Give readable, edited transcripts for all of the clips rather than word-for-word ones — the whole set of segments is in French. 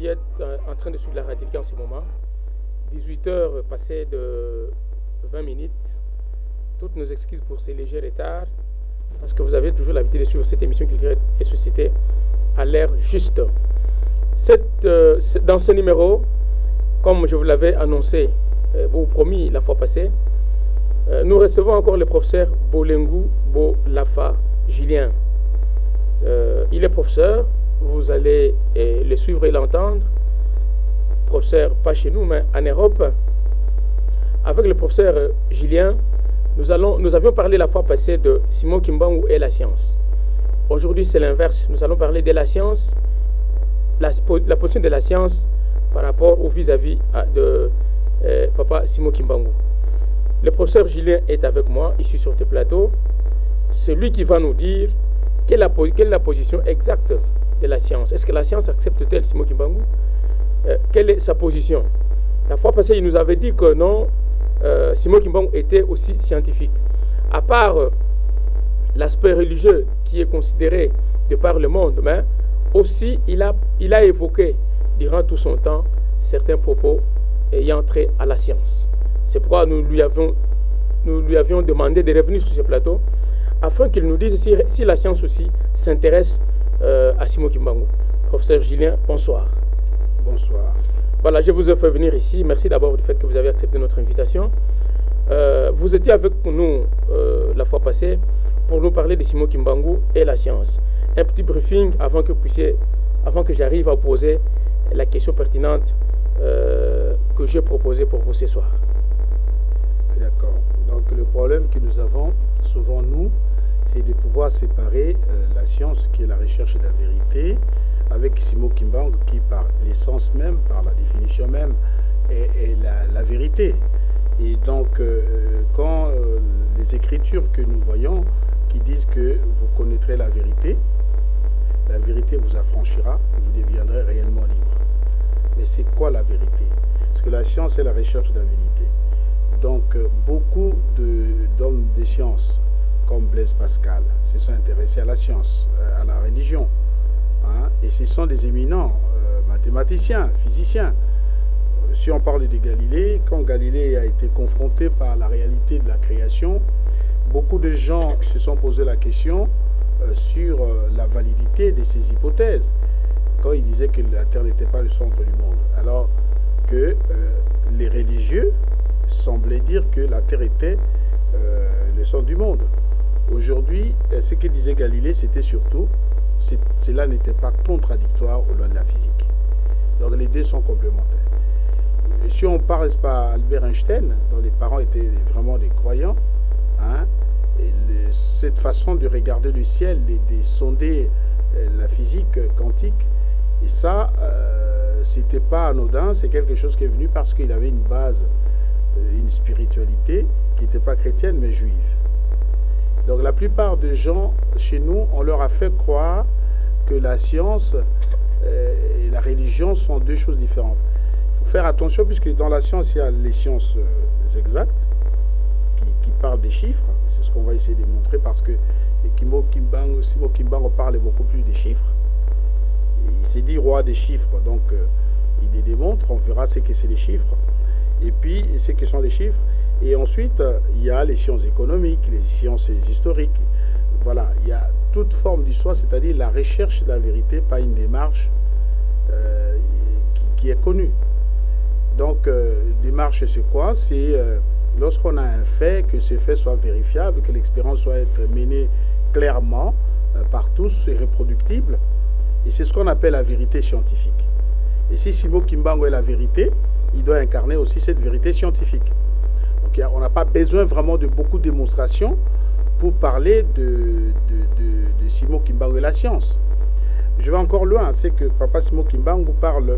qui êtes en train de suivre la radio en ce moment. 18 heures passées de 20 minutes. Toutes nos excuses pour ces légers retards, parce que vous avez toujours l'habitude de suivre cette émission Culture et Société à l'heure juste. Dans ce numéro, comme je vous l'avais annoncé ou promis la fois passée, nous recevons encore le professeur Bolengu Bolafa Julien. Il est professeur, vous allez le suivre et l'entendre. Professeur, pas chez nous, mais en Europe. Avec le professeur Julien, nous avions parlé la fois passée de Simon Kimbangu et la science. Aujourd'hui, c'est l'inverse. Nous allons parler de la science, la position de la science par rapport au vis-à-vis de Papa Simon Kimbangu. Le professeur Julien est avec moi, ici sur ce plateau. C'est lui qui va nous dire quelle est la position exacte de la science. Est-ce que la science accepte-t-elle Simon Kimbangu? Quelle est sa position? La fois passée, il nous avait dit que non, Simon Kimbangu était aussi scientifique. À part l'aspect religieux qui est considéré de par le monde, mais aussi il a évoqué durant tout son temps certains propos ayant trait à la science. C'est pourquoi nous lui avions demandé de revenir sur ce plateau afin qu'il nous dise si la science aussi s'intéresse à Simon Kimbangu. Professeur Julien, bonsoir. Bonsoir. Voilà, je vous ai fait venir ici. Merci d'abord du fait que vous avez accepté notre invitation. Vous étiez avec nous la fois passée pour nous parler de Simon Kimbangu et la science. Un petit briefing avant que j'arrive à poser la question pertinente que j'ai proposée pour vous ce soir. D'accord. Donc le problème que nous avons souvent, nous, c'est de pouvoir séparer la science qui est la recherche de la vérité avec Simon Kimbangu qui, par l'essence même, par la définition même, est la vérité. Et donc, quand les écritures que nous voyons qui disent que vous connaîtrez la vérité vous affranchira et vous deviendrez réellement libre. Mais c'est quoi la vérité? Parce que la science est la recherche de la vérité. Donc, beaucoup d'hommes des sciences, comme Blaise Pascal, se sont intéressés à la science, à la religion. Et ce sont des éminents mathématiciens, physiciens. Si on parle de Galilée, quand Galilée a été confronté par la réalité de la création, beaucoup de gens se sont posé la question sur la validité de ces hypothèses, quand il disait que la Terre n'était pas le centre du monde, alors que les religieux semblaient dire que la Terre était le centre du monde. Aujourd'hui, ce que disait Galilée, c'était surtout cela n'était pas contradictoire aux lois de la physique. Donc les deux sont complémentaires. Et si on parle pas Albert Einstein, dont les parents étaient vraiment des croyants, cette façon de regarder le ciel, de sonder la physique quantique, et ça, c'était pas anodin, c'est quelque chose qui est venu parce qu'il avait une base, une spiritualité qui n'était pas chrétienne mais juive. Donc la plupart des gens chez nous, on leur a fait croire que la science et la religion sont deux choses différentes. Il faut faire attention puisque dans la science, il y a les sciences exactes qui parlent des chiffres. C'est ce qu'on va essayer de montrer parce que Simon Kimbangu parle beaucoup plus des chiffres. Il s'est dit roi des chiffres, donc il les démontre, on verra ce que c'est les chiffres. Et puis, ce que sont les chiffres. Et ensuite, il y a les sciences économiques, les sciences historiques. Voilà, il y a toute forme d'histoire, c'est-à-dire la recherche de la vérité, pas une démarche qui est connue. Donc, démarche, c'est quoi? C'est lorsqu'on a un fait, que ce fait soit vérifiable, que l'expérience soit être menée clairement par tous et reproductible. Et c'est ce qu'on appelle la vérité scientifique. Et si Simon Kimbangu est la vérité, il doit incarner aussi cette vérité scientifique. Donc on n'a pas besoin vraiment de beaucoup de démonstrations pour parler de Simon Kimbangu et la science. Je vais encore loin, c'est que Papa Simon Kimbangu parle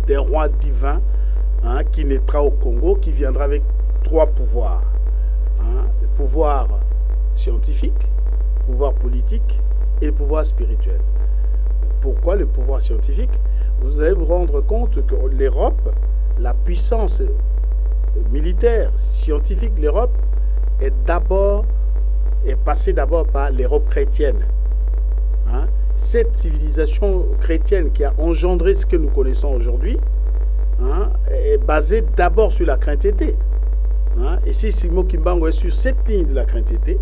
d'un roi divin qui naîtra au Congo, qui viendra avec 3 pouvoirs. Le pouvoir scientifique, le pouvoir politique et le pouvoir spirituel. Pourquoi le pouvoir scientifique? Vous allez vous rendre compte que l'Europe, la puissance militaire, scientifique, l'Europe est passée d'abord par l'Europe chrétienne. cette civilisation chrétienne qui a engendré ce que nous connaissons aujourd'hui, hein, est basée d'abord sur la crainteté. Hein. Et si Simon Kimbangu est sur cette ligne de la crainteté,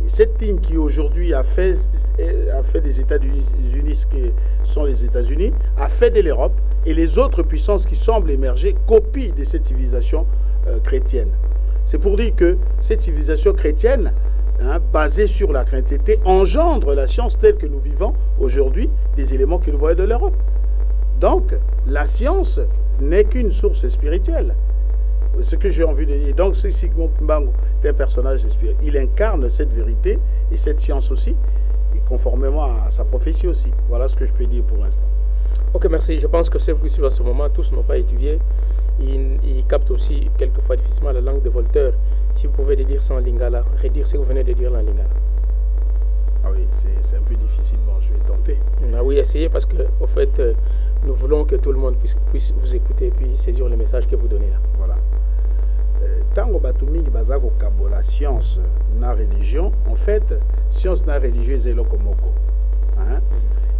cette ligne qui aujourd'hui a fait des États-Unis ce que sont les États-Unis, a fait de l'Europe, et les autres puissances qui semblent émerger copient de cette civilisation chrétienne. C'est pour dire que cette civilisation chrétienne, hein, basée sur la crainteté, engendre la science telle que nous vivons aujourd'hui, des éléments que nous voyons de l'Europe. Donc, la science n'est qu'une source spirituelle. Ce que j'ai envie de dire. Donc, c'est Simon Kimbangu est un personnage spirituel. Il incarne cette vérité et cette science aussi, et conformément à sa prophétie aussi. Voilà ce que je peux dire pour l'instant. Ok, merci. Je pense que c'est vous à ce moment, tous n'ont pas étudié. Ils captent aussi quelquefois difficilement la langue de Voltaire. Si vous pouvez le dire ça en lingala, redire ce que vous venez de dire en lingala. Ah oui, c'est un peu difficile. Bon, je vais tenter. Ah oui, essayez parce que, au fait, nous voulons que tout le monde puisse vous écouter et puis saisir le message que vous donnez là. Voilà. Tango Batouming Bazako Kabo, la science, la religion, en fait, science na religion c'est lokomoko. Hein?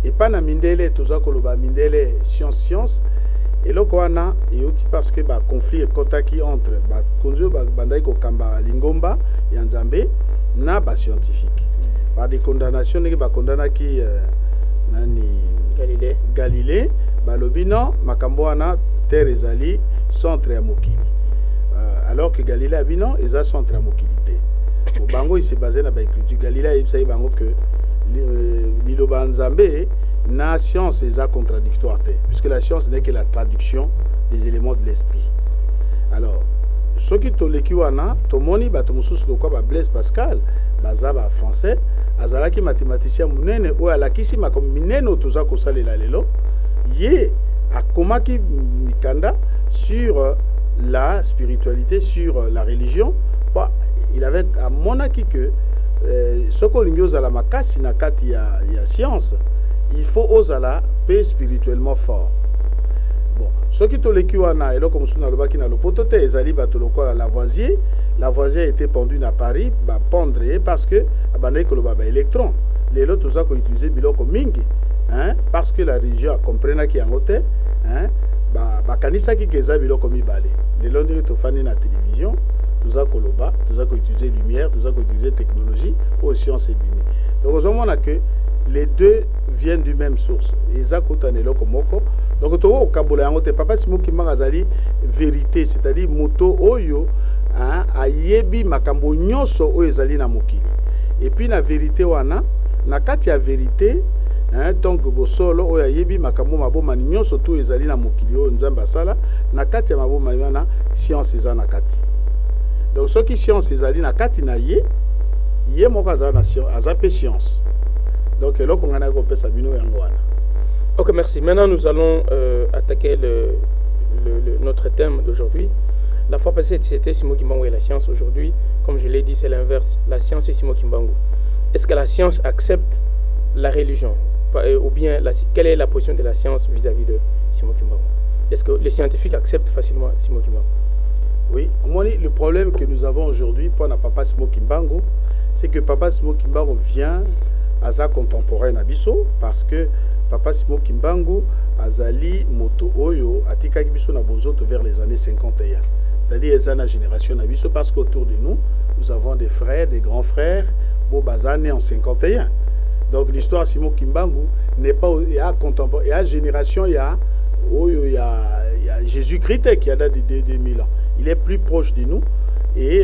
Et pas na mindele, tout ça, koloba mindele, science, et lokwana, et aussi parce que le conflit est kotaki entre Konzo Bandaiko Kamba Lingomba et Nzambe, na ba scientifique. Par des condamnations, ne ba condamna qui Galilée, balobino, makamboana, terre ezali, centre ya mokili. Alors que Galilée a dit non, ils ont centre à mokilité. Au Bango, il s'est basé dans l'écriture. Galilée a dit que l'Iloba Nzambe, la science est contradictoire. Puisque la science n'est que la traduction des éléments de l'esprit. Alors, ce qui est le Kiwana, Tomoni, Batomusus, le quoi, Blaise Pascal, Bazaba français, Azalaki mathématicien Mounene, ou Alakisi, ma comme Mineno, tout ça, Kosale la Lelo, Yé, a Komaki Mikanda, sur la spiritualité, sur la religion. Bah, il avait à monaki que ce qu'on a la makasi nakati ya science, il faut oser la paix spirituellement fort. Bon, ce qui est le et là comme on a qui na le potote ezali batoloko la Lavoisier a été pendu à Paris, bah pendre parce que abandé que le baba électron. Les autres tout ça qu'on utilisait biloko mingi, hein, parce que la religion a compris qui en hôtel, hein. Kanisa qui keza biloko mibale. Les londres to fani na télévision, tout ça koloba, tout ça qu'on utiliser lumière, tout ça qu'on utiliser technologie pour science et bimi. Donc on a que les deux viennent du même source. Eza kotane loko moko. Donc to o kabola yango te papa Simon Kimbangu azali vérité, c'est-à-dire moto oyo hein, ayebi makambo nyonso oyo ezali na mokili. Et puis na vérité wana, na kati ya vérité hein, donc bosolo oya yebi makambo maboma nyonso to ezali na mokili oyo nzambe asala na kati ya maboma wana science eza na kati. Donc ce qui science ezali na kati na ye moko azala na science azape science. Donc eloko ngana ko pesa bino yango wana. Ok, merci. Maintenant nous allons attaquer notre thème d'aujourd'hui. La fois passée c'était Simon Kimbangu et la science. Aujourd'hui, comme je l'ai dit, c'est l'inverse. La science et Simon Kimbangu. Est-ce que la science accepte la religion? Ou bien quelle est la position de la science vis-à-vis de Simon Kimbangu? Est-ce que les scientifiques acceptent facilement Simon Kimbangu? Oui, le problème que nous avons aujourd'hui pour Papa Simon Kimbangu, c'est que Papa Simon Kimbangu vient à sa contemporaine Abisso, parce que Papa Simon Kimbangu azali moto oyo atika biso na bozoto vers les années 51. C'est-à-dire la génération Abisso, parce qu'autour de nous avons des frères, des grands frères, beau bazane en 51. Donc l'histoire de Simon Kimbangu n'est pas contemporaine. Il y a génération, il y a Jésus-Christ qui a daté de 2000 ans. Il est plus proche de nous. Et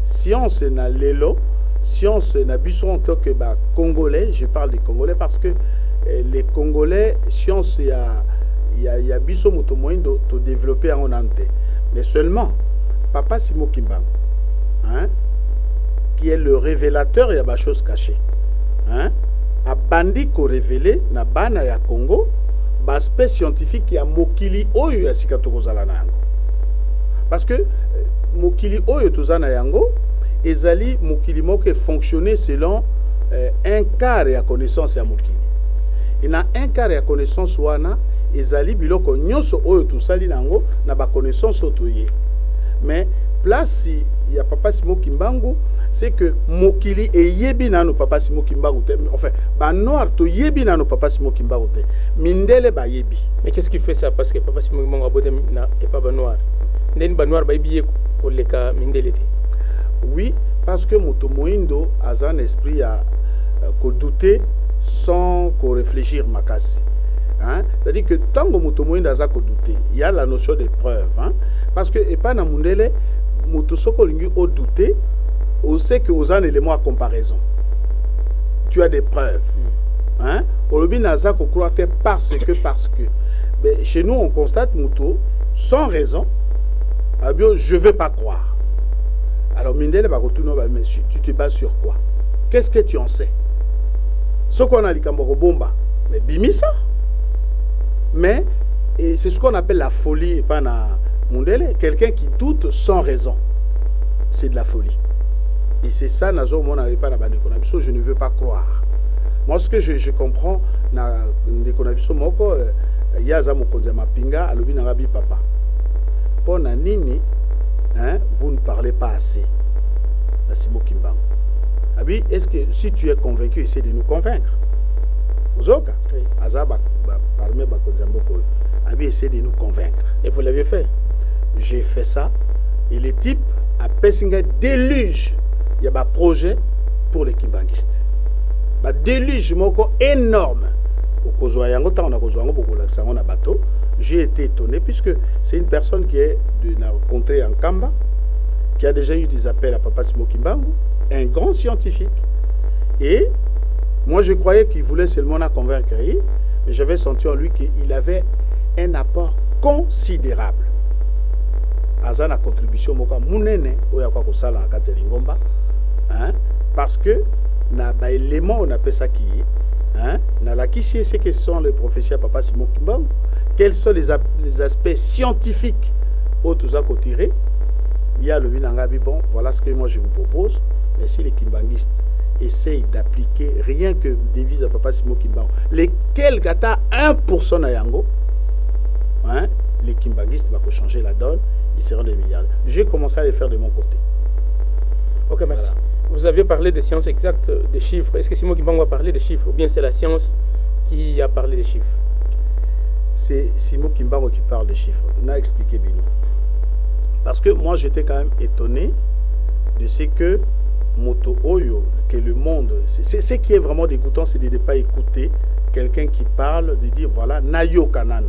science na lelo, science na biso en tant que Congolais, je parle des Congolais parce que les Congolais, science il y a biso moto moyen de développer en ante. Mais seulement, Papa Simon Kimbangu, hein, qui est le révélateur, il y a des choses cachées. Hein, a bandi ko révélé na bana ya Congo l'aspect scientifique ya mokili oyo ya sika tokozala na yango. Parce que mokili oyo tozana yango ezali mokili moko fonctionner selon un quart ya connaissance ya mokili. Et na un quart ya connaissance wana ezali biloko nyonso oyo tosali nango na ba connaissance otoye. Mais place ya Papa Simon Kimbangu c'est que mokili et yebi nano papa Simon Kimbangu te, enfin ba noir to yebi nano papa Simon Kimbangu te, mindele ba yebi. Mais qu'est-ce qui fait ça? Parce que papa Simon Kimbangu abote na et pas ba noir. Ndeni ba noir ba yebi ko leka mindele te. Oui, parce que moto moindo a un esprit à douter sans qu'on réfléchir makasi. Hein? C'est-à-dire que tant que moto moindo a douter, il y a la notion de preuve. Hein? Parce que et pas na mundele moto soko lingi au douter. On sait que aux un élément à comparaison. Tu as des preuves. Hein? Olobi naza ko croire parce que. Mais chez nous, on constate Mouto, sans raison, je ne vais pas croire. Alors, Mindele va retourner, mais tu te bases sur quoi? Qu'est-ce que tu en sais? Ce qu'on a dit bomba, mais bimisa. Mais c'est ce qu'on appelle la folie, et pas na Mundele. Quelqu'un qui doute sans raison. C'est de la folie. Et c'est ça, je ne veux pas croire. Moi, ce que je comprends, il y a Pinga, papa. Pour Nini, vous ne parlez pas assez. Est-ce que si tu es convaincu, essaie de nous convaincre? Zoka, essaie de nous convaincre. Et vous l'avez fait? J'ai fait ça. Et les types a un déluge. Il y a un projet pour les kimbangistes. Un déluge énorme. J'ai été étonné puisque c'est une personne qui est rencontrée en Kamba, qui a déjà eu des appels à Papa Simon Kimbangu, un grand scientifique. Et moi je croyais qu'il voulait seulement la convaincre, mais j'avais senti en lui qu'il avait un apport considérable. Azana contribution moka munene oya kwa kusala na kati lingomba, hein, parce que na ba élément on appelle ça qui hein, na la qui c'est que ce sont les professeurs Papa Simon Kimbangu, quels sont les aspects scientifiques autres à tirer. Il y a le binangabi, bon, voilà ce que moi je vous propose, mais si les kimbangistes essayent d'appliquer rien que devise à Papa Simon Kimbangu, lesquels gata 1% na yango, hein, les kimbangistes vont changer la donne. Ils seront des milliards. J'ai commencé à les faire de mon côté. Ok, merci. Voilà. Vous avez parlé des sciences exactes, des chiffres. Est-ce que Simon Kimbangu a parlé des chiffres ou bien c'est la science qui a parlé des chiffres? C'est Simon Kimbangu qui parle des chiffres. On a expliqué bien. Parce que moi, j'étais quand même étonné de ce que Moto Oyo, que le monde... C'est ce qui est vraiment dégoûtant, c'est de ne pas écouter quelqu'un qui parle, de dire, voilà, Nayo Kanan.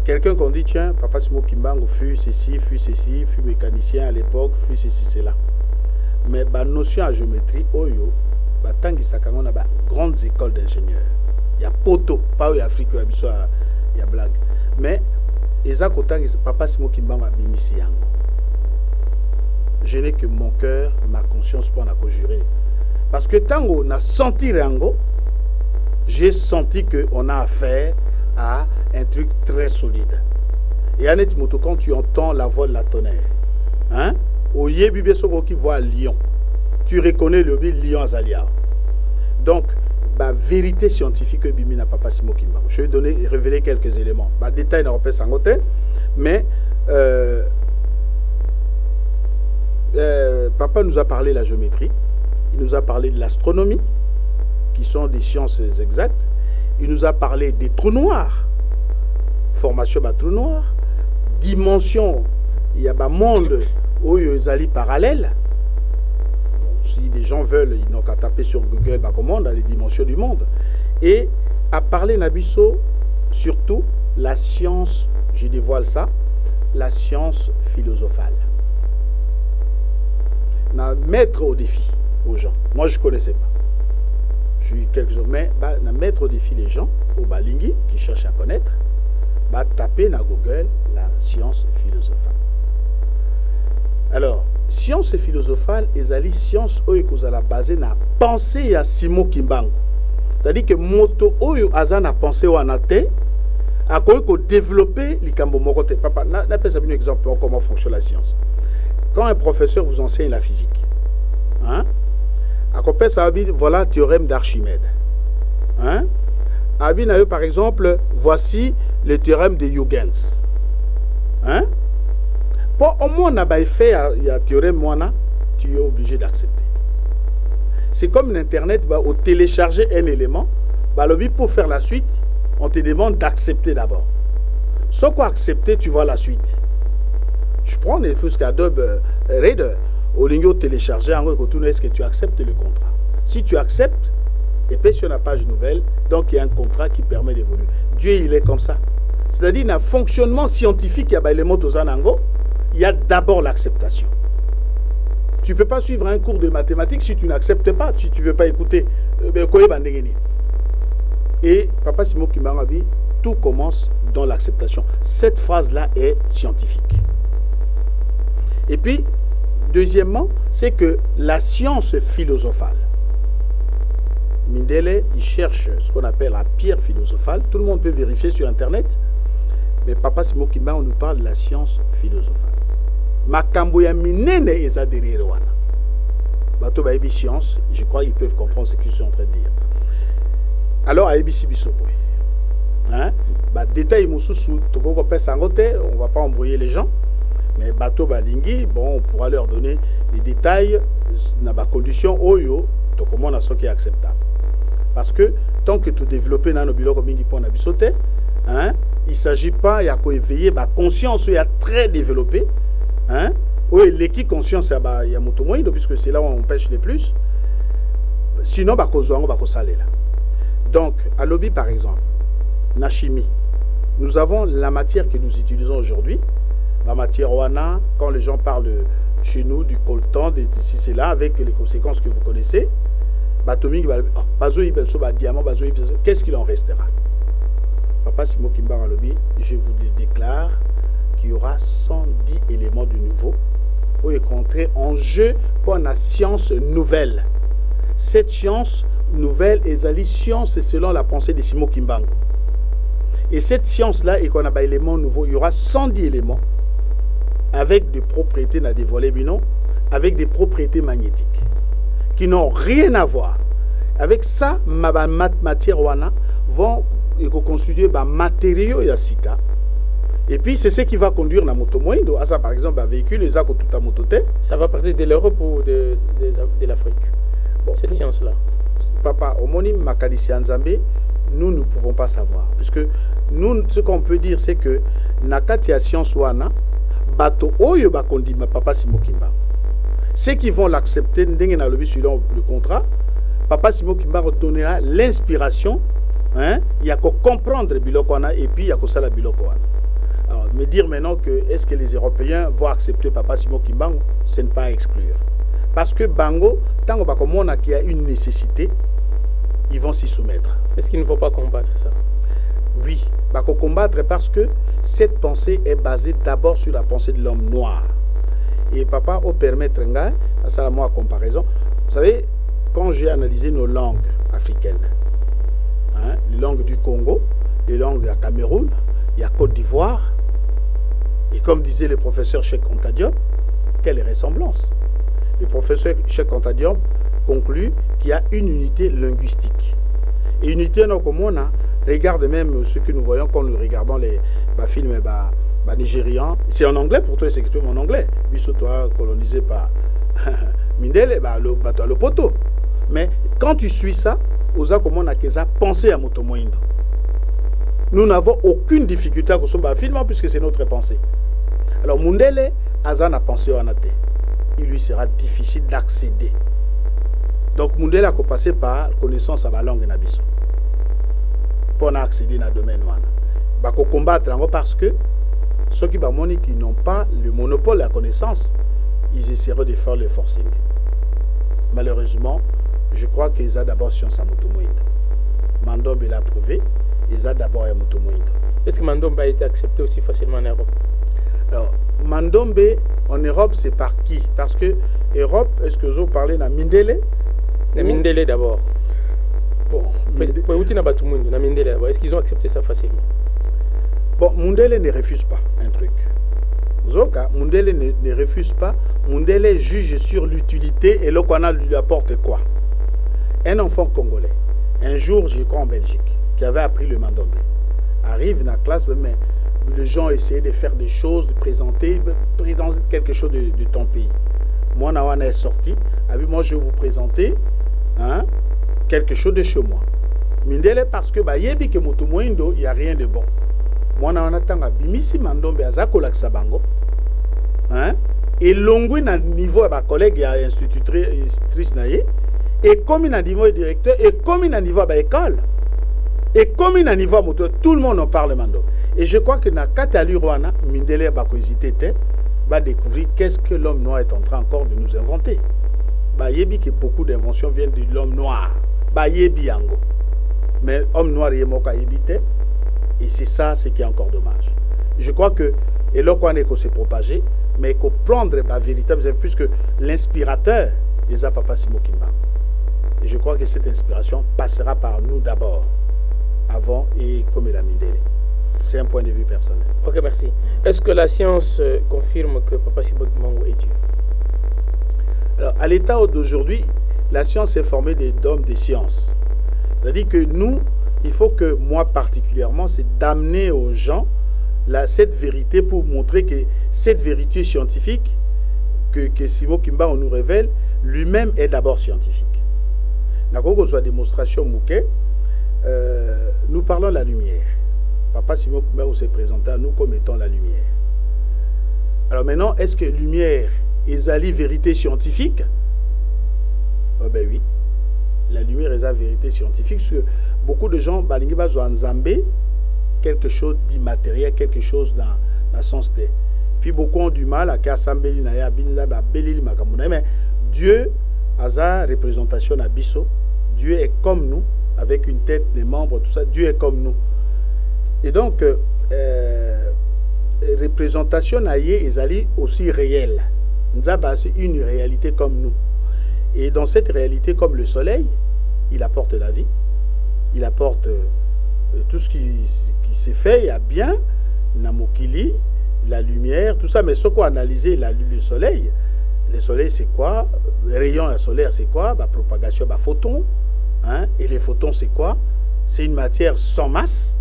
Quelqu'un qu'on dit, tiens, Papa Simon Kimbangu fut ceci, fut mécanicien à l'époque, fut ceci, cela. Mais la notion à géométrie, Oyo, tant qu'il y a grandes écoles d'ingénieurs. Il y a Poto, pas en Afrique, il y a blague. Mais, Papa Simon Kimbangu a bimisi yango. Je n'ai que mon cœur, ma conscience pour en conjurer. Parce que tant qu'on a senti yango, j'ai senti qu'on a affaire à un truc très solide. Et Annette Moto, quand tu entends la voix de la tonnerre, hein, au Yébibé Soko qui voit Lyon, tu reconnais le Lyon Azalia. Donc, la vérité scientifique que Bimi n'a pas Simon Kimbangu. Je vais révéler quelques éléments. Bah, détail n'a pas sangoté, mais papa nous a parlé de la géométrie, il nous a parlé de l'astronomie, qui sont des sciences exactes. Il nous a parlé des trous noirs, formation de trous noirs, dimension, il y a un monde où il y a des parallèles. Si les gens veulent, ils n'ont qu'à taper sur Google, comment dans les dimensions du monde. Et à parler Nabiso, surtout la science, je dévoile ça, la science philosophale. Mettre au défi aux gens. Moi, je ne connaissais pas. Je suis quelques hommes, mais mettre au défi les gens, au Balingi, qui cherchent à connaître, taper dans Google la science philosophale. Alors, science philosophale, et science qui est basée sur la pensée à Simon Kimbangu. C'est-à-dire que moto oyo azana pensée ou anate, a développer likambo mokote. Papa, n'appelle ça un exemple pour comment fonctionne la science. Quand un professeur vous enseigne la physique, hein? À ça dit, voilà théorème d'Archimède. Hein? Par exemple, voici le théorème de Huygens. Hein? Pour au moins on a fait il y a théorème tu es obligé d'accepter. C'est comme l'Internet, bah, au télécharger un élément, bah, pour faire la suite, on te demande d'accepter d'abord. Sans quoi accepter, tu vois la suite. Je prends les fusques Adobe Reader, au ligne télécharger, en gros, est-ce que tu acceptes le contrat? Si tu acceptes, et puis sur la page nouvelle, donc il y a un contrat qui permet d'évoluer. Dieu, il est comme ça. C'est-à-dire, dans le fonctionnement scientifique, il y a les mots il y a d'abord l'acceptation. Tu ne peux pas suivre un cours de mathématiques si tu n'acceptes pas, si tu ne veux pas écouter. Et Papa Simon Kimbangabi, tout commence dans l'acceptation. Cette phrase-là est scientifique. Et puis, deuxièmement, c'est que la science philosophale, Mindele, il cherche ce qu'on appelle la pierre philosophale. Tout le monde peut vérifier sur Internet. Mais Papa Simon Kimbangabi, on nous parle de la science philosophale. Makambo ya minene eza derrière wana. Bato ba ebi science, je crois qu'ils peuvent comprendre ce qu'ils sont en train de dire. Alors à ABC Bisoboy. Hein? Bah détail mususu toko pesa sangote, on va pas embrouiller les gens. Mais bato balingi, bon, on pourra leur donner les détails na ba condition oyo toko mona so qui est acceptable. Parce que tant que tu développes na no biloko mingi pona bisote, hein? Il s'agit pas ya ko éveiller ba conscience ya très développée. Hein? Oui, l'équipe conscience, il y a motomoïdo, puisque c'est là où on pêche le plus. Sinon, on va saler là. Donc, à l'objet, par exemple, la chimie, nous avons la matière que nous utilisons aujourd'hui. La matière wana, quand les gens parlent chez nous du coltan, de ceci, c'est là, avec les conséquences que vous connaissez. Qu'est-ce qu'il en restera? Papa Simon Kimba à l'objet, je vous le déclare, il y aura 110 éléments de nouveau pour rencontrer en jeu pour la science nouvelle. Cette science nouvelle est la science selon la pensée de Simon Kimbangu. Et cette science-là, et qu'on a des éléments nouveaux, il y aura 110 éléments avec des propriétés, n'a dévoilé binon, avec des propriétés magnétiques qui n'ont rien à voir. Avec ça, ma matière wana vont constituer des matériaux yasika. Et puis, c'est ce qui va conduire la moto moïdo. À ça, par exemple, un véhicule, les a tout à mototé. Ça va partir de l'Europe ou de l'Afrique, bon, cette science-là. Papa, homonyme Makadisi Nzambe, nous ne pouvons pas savoir. Puisque nous, ce qu'on peut dire, c'est que Nakatia Science Wana, Bato Oyo Bakondi, ma papa Simo Kimba. Ceux qui vont l'accepter, selon le contrat, Papa Simo Kimba donnera l'inspiration. Hein? Il y a qu'à comprendre Bilokwana et puis il y a qu'à ça la Bilokwana. Alors, me dire maintenant que est-ce que les Européens vont accepter Papa Simon Kimbangu, ce n'est pas à exclure. Parce que Bango, tant qu'il y a une nécessité, ils vont s'y soumettre. Est-ce qu'il ne faut pas combattre ça? Oui, il faut combattre parce que cette pensée est basée d'abord sur la pensée de l'homme noir. Et papa, au permettre, à ça, moi, comparaison, vous savez, quand j'ai analysé nos langues africaines, hein, les langues du Congo, les langues à Cameroun, il y a Côte d'Ivoire, et comme disait le professeur Cheikh Anta Diop, quelle ressemblance? Le professeur Cheikh Anta Diop conclut qu'il y a une unité linguistique. Et unité, non, comme on a, regarde même ce que nous voyons quand nous regardons les films nigérians. C'est en anglais, pour toi, il s'exprime en anglais. Biso, toi, colonisé par Mindele, le poteau. Mais quand tu suis ça, osa comme on a pensé à Motomoindo. Nous n'avons aucune difficulté à consommer un film puisque c'est notre pensée. Alors, Mundele, Azan a pensé au Anate. Il lui sera difficile d'accéder. Donc, Mundele a passé par connaissance à la langue Nabiso. Pour accéder dans le domaine. Il faut combattre parce que ceux qui n'ont pas le monopole de la connaissance, ils essaieront de faire le forcing. Malheureusement, je crois qu'ils ont d'abord science à Motomoïde. Mandombe l'a prouvé. Ils ont d'abord un Motomoïde. Est-ce que Mandombe a été accepté aussi facilement en Europe? Alors, Mandombe en Europe, c'est par qui? Parce que Europe, est-ce que vous parlez de Mindele? De Mindele d'abord. Bon. Est-ce qu'ils ont accepté ça facilement? Bon, Mundele ne refuse pas un truc. Zoka, Mundele ne refuse pas. Mundele juge sur l'utilité et l'Okwana lui apporte quoi? Un enfant congolais, un jour, je crois en Belgique, qui avait appris le Mandombe, arrive dans la classe, mais les gens essayaient de faire des choses, de présenter quelque chose de ton pays. Moi, Nawana est sorti. Moi, je vais vous présenter quelque chose de chez moi. Mindele parce que yebi que moto moindo, il n'y a rien de bon. Moi, Nawana tanga bimisi mandombe azako laksabango. Et longui na niveau à ma collègue et institutrice naie. Et comme il a niveau directeur, et comme il a niveau à l'école, et comme il a niveau à moto, tout le monde en parle mando. Et je crois que dans Katali Rwanda, Mindele va découvrir qu'est-ce que l'homme noir est en train encore de nous inventer. Yebi que beaucoup d'inventions viennent de l'homme noir. Yebi yango. Mais homme noir est moka yebite. Et c'est ça, ce qui est encore dommage. Je crois que, et là qu'on est qu'on s'est propagé, mais il faut prendre la véritable, puisque l'inspirateur est Papa Simo Kimbangu. Et je crois que cette inspiration passera par nous d'abord, avant et comme il a mis. C'est un point de vue personnel. Ok, merci. Est-ce que la science confirme que Papa Simo Kimbangu est Dieu? Alors, à l'état d'aujourd'hui, la science est formée d'hommes des sciences. C'est-à-dire que nous, il faut que moi particulièrement, c'est d'amener aux gens cette vérité pour montrer que cette vérité scientifique que Simo Kimbangu nous révèle, lui-même est d'abord scientifique. D'accord, que soit démonstration mouquet, nous parlons de la lumière. Papa Simo Kimbangu s'est présenté à nous comme étant la lumière. Alors maintenant, est-ce que lumière est la vérité scientifique? Oh ben oui, la lumière est la vérité scientifique, parce que beaucoup de gens, en Zambé, quelque chose d'immatériel, quelque chose dans le sens de. Puis beaucoup ont du mal à assembler mais Dieu a sa représentation à Bisso. Dieu est comme nous, avec une tête, des membres, tout ça. Dieu est comme nous. Et donc, représentation est aussi réelle. C'est une réalité comme nous. Et dans cette réalité, comme le soleil, il apporte la vie, il apporte tout ce qui s'est fait, il y a bien, Namokili, la lumière, tout ça, mais ce qu'on a analysé, le soleil c'est quoi? Le rayon solaire c'est quoi? Propagation, photons, et les photons c'est quoi? C'est une matière sans masse,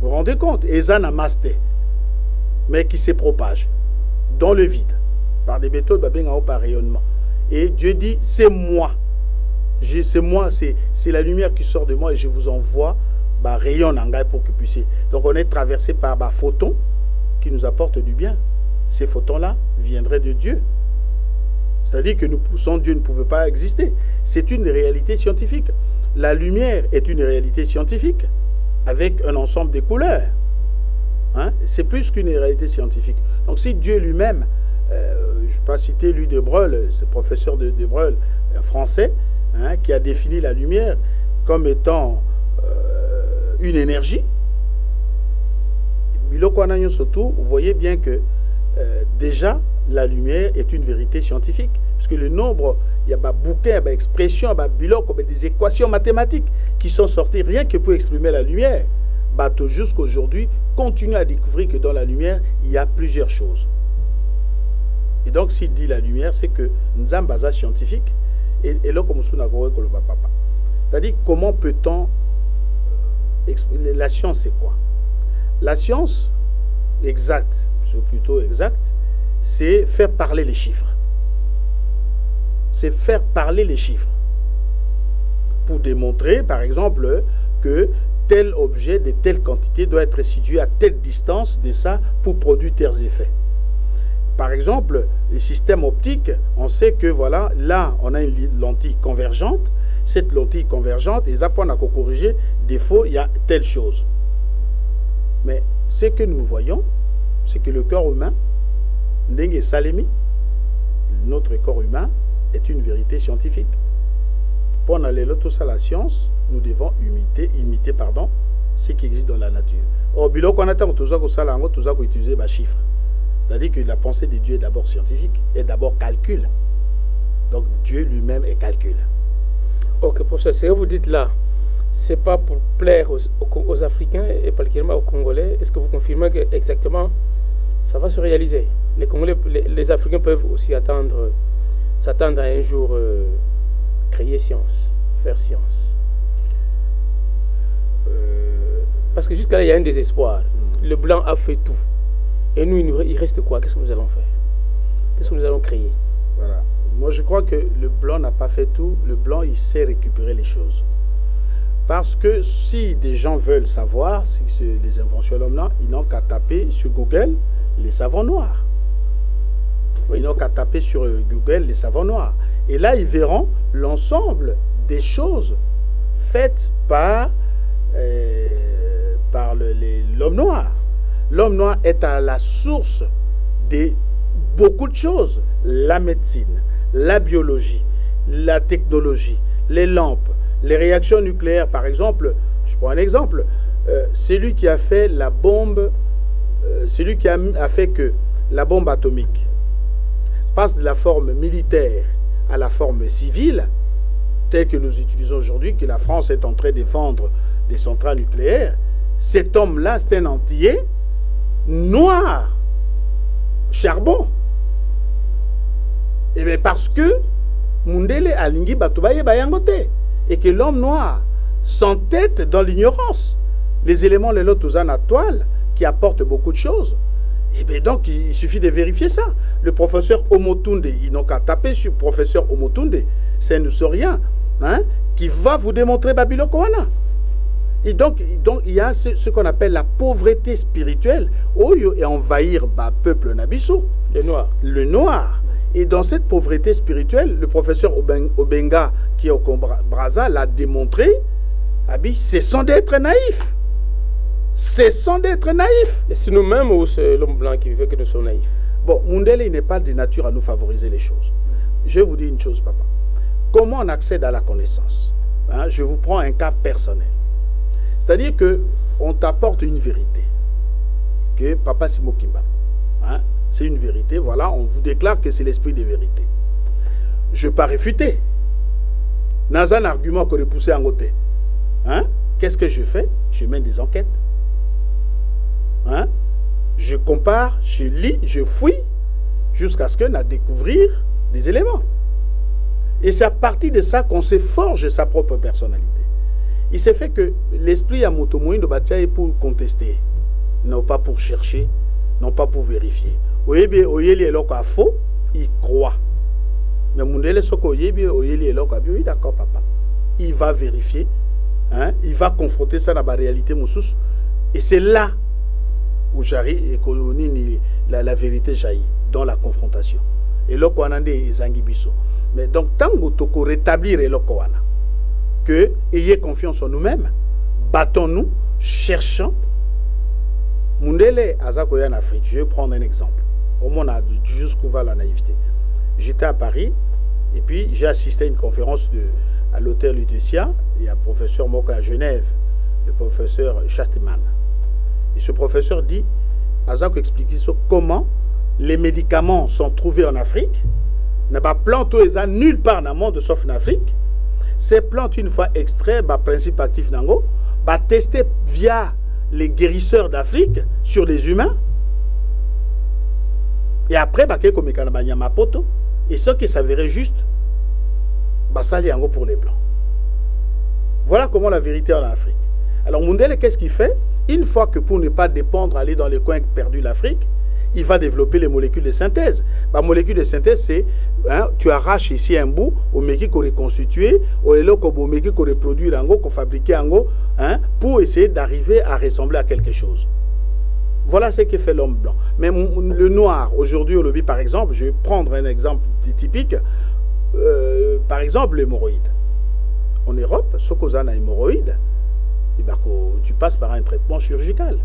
vous vous rendez compte? Et ça n'a masse, mais qui se propage dans le vide, par des méthodes, par rayonnement. Et Dieu dit, c'est moi. C'est moi, c'est la lumière qui sort de moi et je vous envoie rayon pour que vous puissiez. Donc on est traversé par photons qui nous apportent du bien. Ces photons-là viendraient de Dieu. C'est-à-dire que sans Dieu ne pouvait pas exister. C'est une réalité scientifique. La lumière est une réalité scientifique avec un ensemble de couleurs. C'est plus qu'une réalité scientifique. Donc si Dieu lui-même, je ne vais pas citer Louis de Broglie, ce professeur de Broglie français, qui a défini la lumière comme étant une énergie. Surtout, vous voyez bien que déjà la lumière est une vérité scientifique, parce que le nombre, il y a des bouquins, il y a des expressions, il y a des équations mathématiques qui sont sorties rien que pour exprimer la lumière. Jusqu'aujourd'hui, continue à découvrir que dans la lumière, il y a plusieurs choses. Et donc, s'il dit la lumière, c'est que nous sommes basés scientifiques. Et là, comme c'est-à-dire, comment peut-on exprimer la science, c'est quoi? La science exacte, c'est plutôt exact, c'est faire parler les chiffres. C'est faire parler les chiffres. Pour démontrer, par exemple, que tel objet de telle quantité doit être situé à telle distance de ça pour produire tels effets. Par exemple, les systèmes optiques, on sait que voilà, là, on a une lentille convergente. Cette lentille convergente, et ça, on a corriger défaut, il y a telle chose. Mais ce que nous voyons, c'est que le corps humain, Ndenge Salemi, notre corps humain, est une vérité scientifique. Pour aller tout ça, la science, nous devons imiter ce qui existe dans la nature. Au bilo qu'on attend, tout ça, qu'on utiliser des chiffres. C'est-à-dire que la pensée de Dieu est d'abord scientifique, est d'abord calcul. Donc Dieu lui-même est calcul. Ok, professeur, ce que vous dites là, c'est pas pour plaire aux Africains et particulièrement aux Congolais. Est-ce que vous confirmez que exactement ça va se réaliser? Les Congolais, les Africains peuvent aussi s'attendre à un jour créer science, faire science. Parce que jusqu'à là, il y a un désespoir. Le blanc a fait tout. Et nous, il reste quoi? Qu'est-ce que nous allons faire? Qu'est-ce que nous allons créer? Voilà. Moi, je crois que le blanc n'a pas fait tout. Le blanc, il sait récupérer les choses. Parce que si des gens veulent savoir si c'est les inventions de l'homme blanc, ils n'ont qu'à taper sur Google les savants noirs. Ils n'ont qu'à taper sur Google les savants noirs. Et là, ils verront l'ensemble des choses faites par l'homme noir. L'homme noir est à la source de beaucoup de choses. La médecine, la biologie, la technologie, les lampes, les réactions nucléaires. Par exemple, je prends un exemple, c'est lui qui a fait la bombe, c'est lui qui a fait que la bombe atomique passe de la forme militaire à la forme civile, telle que nous utilisons aujourd'hui, que la France est en train de vendre des centrales nucléaires. Cet homme-là, c'est un Antillais noir, charbon. Et bien parce que Mundele alingi batubaye bayangote, et que l'homme noir s'entête dans l'ignorance. Les éléments, les lots à toile, qui apportent beaucoup de choses. Et bien donc, il suffit de vérifier ça. Le professeur Omotunde, ils n'ont qu'à taper sur le professeur Omotunde, c'est un historien, hein, qui va vous démontrer Babylone Kowana. Et donc, il y a ce qu'on appelle la pauvreté spirituelle, et envahir le peuple Nabiso. Le noir. Le noir. Et dans cette pauvreté spirituelle, le professeur Obenga, qui est au Braza, l'a démontré, cessons d'être naïfs. Cessons d'être naïfs. Et c'est nous-mêmes ou c'est l'homme blanc qui veut que nous soyons naïfs? Bon, Mundele, il n'est pas de nature à nous favoriser les choses. Je vais vous dire une chose, papa. Comment on accède à la connaissance, hein? Je vous prends un cas personnel. C'est-à-dire qu'on t'apporte une vérité. Que Papa Simo Kimba, hein? C'est une vérité, voilà, on vous déclare que c'est l'esprit des vérités. Je ne vais pas réfuter. Dans un argument qu'on est poussé en côté. Hein? Qu'est-ce que je fais? Je mène des enquêtes. Hein? Je compare, je lis, je fouille, jusqu'à ce qu'on a découvrir des éléments. Et c'est à partir de ça qu'on se forge sa propre personnalité. Il s'est fait que l'esprit à Motomoïndo Batia est pour contester, non pas pour chercher, non pas pour vérifier. Oyeli est là faux, il croit. Mais Mundele Soko Oyeli est là, oui d'accord papa. Il va vérifier, hein? Il va confronter ça dans la réalité Moussous. Et c'est là où j'arrive et que la vérité jaillit, dans la confrontation. Et là, on a des zangibiso. Mais donc, tant que rétablir et que ayez confiance en nous-mêmes, battons-nous, cherchons. Mundele Azakoya en Afrique, je vais prendre un exemple. Au moins, jusqu'où va la naïveté. J'étais à Paris et puis j'ai assisté à une conférence à l'hôtel Lutetia et un professeur Moka à Genève, le professeur Chatman. Et ce professeur dit, Azako explique comment les médicaments sont trouvés en Afrique. N'a pas planté nulle part dans le monde sauf en Afrique. Ces plantes, une fois extraites, principe actif nango, testé via les guérisseurs d'Afrique sur les humains. Et après, et ce qui s'avérait juste, ça y est pour les blancs. Voilà comment la vérité est en Afrique. Alors Mundele, qu'est-ce qu'il fait? Une fois que pour ne pas dépendre, aller dans les coins perdus de l'Afrique, il va développer les molécules de synthèse. La molécule de synthèse, c'est, hein, tu arraches ici un bout, au meki qu'on reconstitue, au meki qu'on reproduit, qu'on fabrique, hein, pour essayer d'arriver à ressembler à quelque chose. Voilà ce que fait l'homme blanc. Mais le noir, aujourd'hui, au lobby, par exemple, je vais prendre un exemple typique, par exemple, l'hémorroïde. En Europe, ce qu'on a un hémorroïde, tu passes par un traitement chirurgical.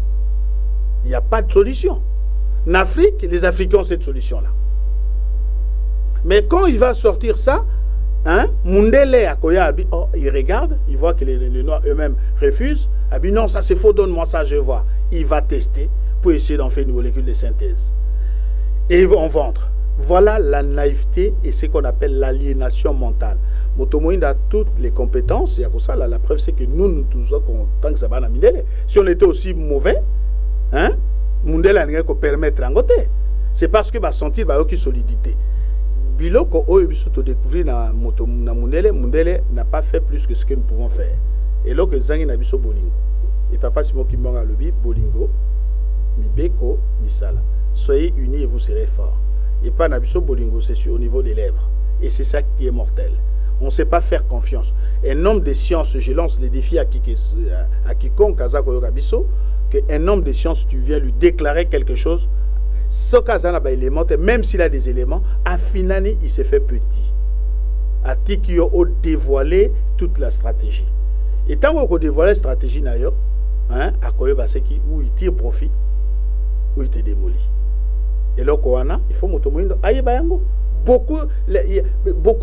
Il n'y a pas de solution. En Afrique, les Africains ont cette solution-là. Mais quand il va sortir ça, hein, Mundele Akoya, il regarde, il voit que les Noirs eux-mêmes refusent. Il dit non, ça c'est faux, donne-moi ça, je vois. Il va tester pour essayer d'en faire une molécule de synthèse. Et ils vont en vendre. Voilà la naïveté et ce qu'on appelle l'aliénation mentale. Motomoïne a toutes les compétences. Et à cause ça, la preuve, c'est que nous tous, tant que ça va Mindele, si on était aussi mauvais, hein, Mundele n'a pas permettre en côté. C'est parce que va sentir une solidité. Biloko oyebiso découvrir na Mundele n'a pas fait plus que ce que nous pouvons faire. Et là que zangi na biso bolingo. Et papa Simo Kimba a lebi bolingo, mibeko, misala. Soyez unis et vous serez forts. Et pas Nabiso Bolingo, c'est au niveau des lèvres. Et c'est ça qui est mortel. On ne sait pas faire confiance. Un homme de science, je lance les défis à quiconque, qu'un homme de science, tu viens lui déclarer quelque chose, même s'il a des éléments, à Finani, il s'est fait petit. À qui a dévoilé toute la stratégie. Et tant qu'on dévoile la stratégie, hein, où il tire profit, où il te démolit. Et là, il faut motomoindo. Aïe, bayango. Beaucoup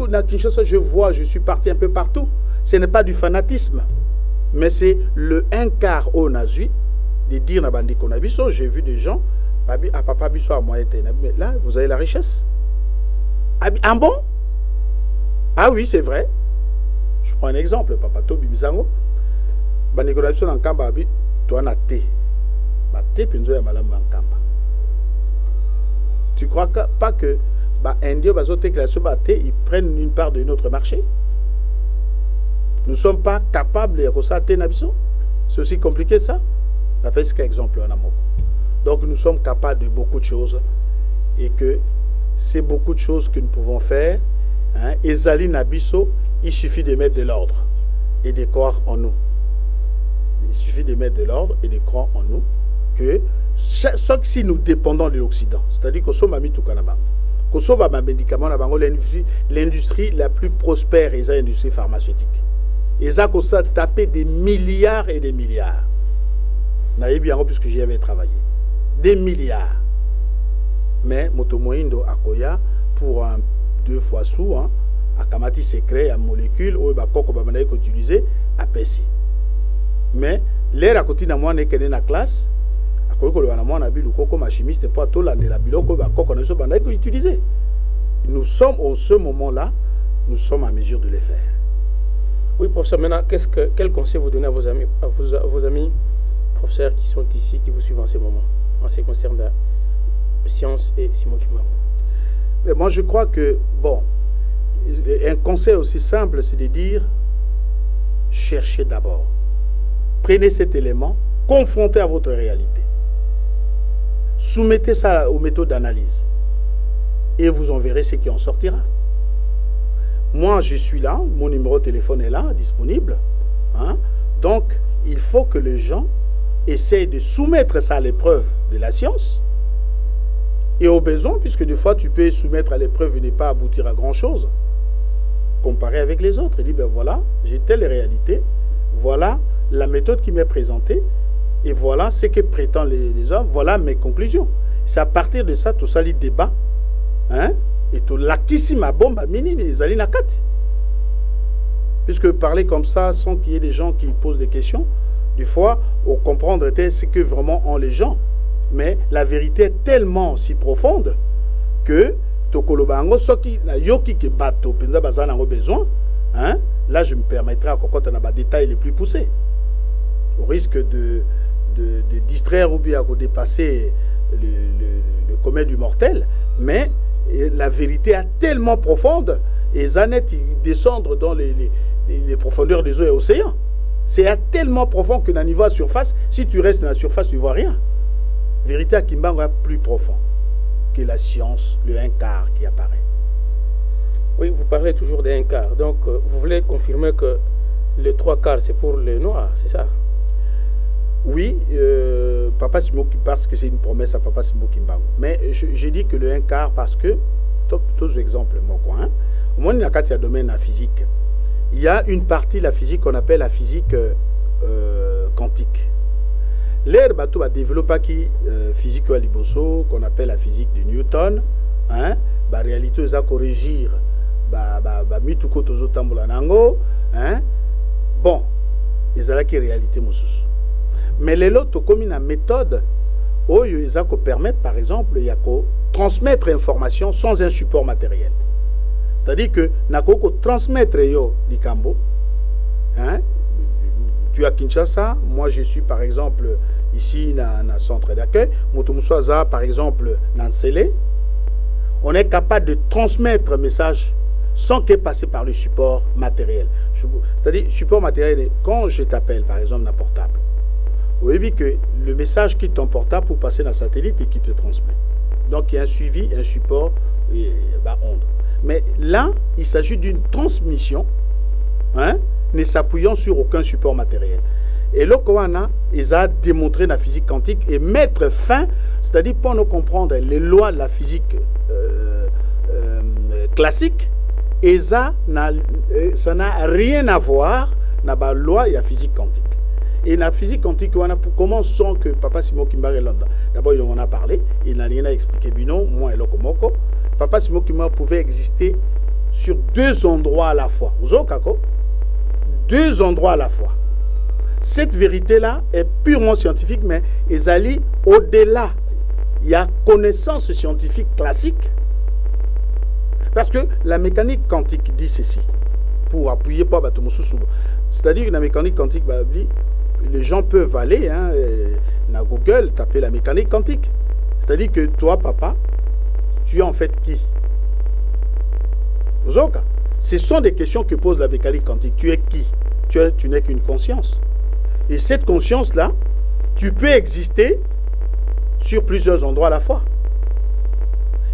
dans Kinshasa, je suis parti un peu partout. Ce n'est pas du fanatisme, mais c'est le un quart au Nazui de dire na bandi konabiso. J'ai vu des gens, à papa biso à moi, mais là, vous avez la richesse. Ah bon? Ah oui, c'est vrai. Je prends un exemple, papa Tobi Misango. Bandi konabiso dans Kamba, toi na té. Ba té pinzo ya malamu en Kamba. Tu crois pas que Indien, ils prennent une part de notre marché? Nous ne sommes pas capables de faire ça. C'est aussi compliqué ça. C'est un exemple en amour. Donc nous sommes capables de beaucoup de choses et que c'est beaucoup de choses que nous pouvons faire. Et Zali Nabiso, il suffit de mettre de l'ordre et de croire en nous. Il suffit de mettre de l'ordre et de croire en nous que sauf si nous dépendons de l'Occident, c'est-à-dire que sommes amis tout Canada. L'industrie la plus prospère est l'industrie pharmaceutique. Et ça, ça tapé des milliards et des milliards. Puisque j'y avais travaillé. Des milliards. Mais Motomoindo Akoya, pour un 2 fois sous, à Kamati secret, à molécule, ou à Koko Bamanaï utilisé, à PC. Mais l'air à côté de moi n'est qu'elle la classe. Nous sommes en ce moment-là, nous sommes en mesure de les faire. Oui, professeur, maintenant, quel conseil vous donnez à vos amis professeurs qui sont ici, qui vous suivent en ce moment, en ce qui concerne la science et Simon Kimbangu? Moi, je crois que, bon, un conseil aussi simple, c'est de dire, cherchez d'abord. Prenez cet élément, confrontez à votre réalité. Soumettez ça aux méthodes d'analyse et vous en verrez ce qui en sortira. Moi, je suis là, mon numéro de téléphone est là, disponible. Donc, il faut que les gens essayent de soumettre ça à l'épreuve de la science et au besoin, puisque des fois, tu peux soumettre à l'épreuve et ne pas aboutir à grand-chose, comparer avec les autres. Et dire, ben voilà, j'ai telle réalité, voilà la méthode qui m'est présentée, et voilà ce que prétendent les hommes, voilà mes conclusions. C'est à partir de ça, tout ça, le débat, et tout l'acquis ma bombe à mini, les alinakati. Puisque parler comme ça, sans qu'il y ait des gens qui posent des questions, des fois, au comprendre ce que vraiment ont les gens. Mais la vérité est tellement si profonde que Tokolobango, ce qui n'a yoki que bateau, penza en besoin, là je me permettrai à quand on a des détails les plus poussés. Au risque de distraire ou bien de dépasser le commun du mortel, mais la vérité est tellement profonde et Zanet descendre dans les profondeurs des eaux et océans. C'est tellement profond que dans le niveau à surface, si tu restes dans la surface, tu ne vois rien. Vérité à Kimbangu est plus profond que la science, le un quart qui apparaît. Oui, vous parlez toujours des un quart. Donc, vous voulez confirmer que le 3 quarts, c'est pour le noir, c'est ça? Oui, Papa Simo, parce que c'est une promesse à Papa Simo Kimbangu. Mais j'ai dit que le un quart parce que, tous exemples, au moins, il y a un domaine en physique. Il y a une partie de la physique qu'on appelle la physique quantique. L'air bateau a développé qui physique à Liboso, qu'on appelle la physique de Newton. La réalité, ça corrigir. Mituko tozo tambola nango. Bon, ils ont la réalité moussous. Mais les autres, comme une méthode, ils ont permettre, par exemple, de transmettre l'information sans un support matériel. C'est-à-dire que nous transmettre du Cambo. Tu es à Kinshasa, moi je suis par exemple ici dans le centre d'accueil, Motomoussoaza par exemple dans Sélé. On est capable de transmettre un message sans que passer par le support matériel. C'est-à-dire, support matériel, quand je t'appelle par exemple dans portable, vous voyez que le message quitte ton portable pour passer dans le satellite et qui te transmet. Donc il y a un suivi, un support et onde. Mais là, il s'agit d'une transmission, hein, ne s'appuyant sur aucun support matériel. Et là, ils ont démontré la physique quantique et mettre fin, c'est-à-dire pour nous comprendre les lois de la physique classique, et ça n'a rien à voir avec la loi de la physique quantique. Et la physique quantique, comment sont que Papa Simon Kimba est là? D'abord, il en a parlé, il n'a rien à expliquer. Bino, moi et Lokomoko, Papa Simon Kimba pouvait exister sur deux endroits à la fois. Vous avez deux endroits à la fois. Cette vérité-là est purement scientifique, mais ils allaient au-delà. Il y a connaissance scientifique classique. Parce que la mécanique quantique dit ceci, pour appuyer pas Batomousou. C'est-à-dire que la mécanique quantique, les gens peuvent aller dans Google, taper la mécanique quantique. C'est-à-dire que toi, papa, tu es en fait qui? Ce sont des questions que pose la mécanique quantique. Tu es qui? Tu n'es qu'une conscience. Et cette conscience-là, tu peux exister sur plusieurs endroits à la fois.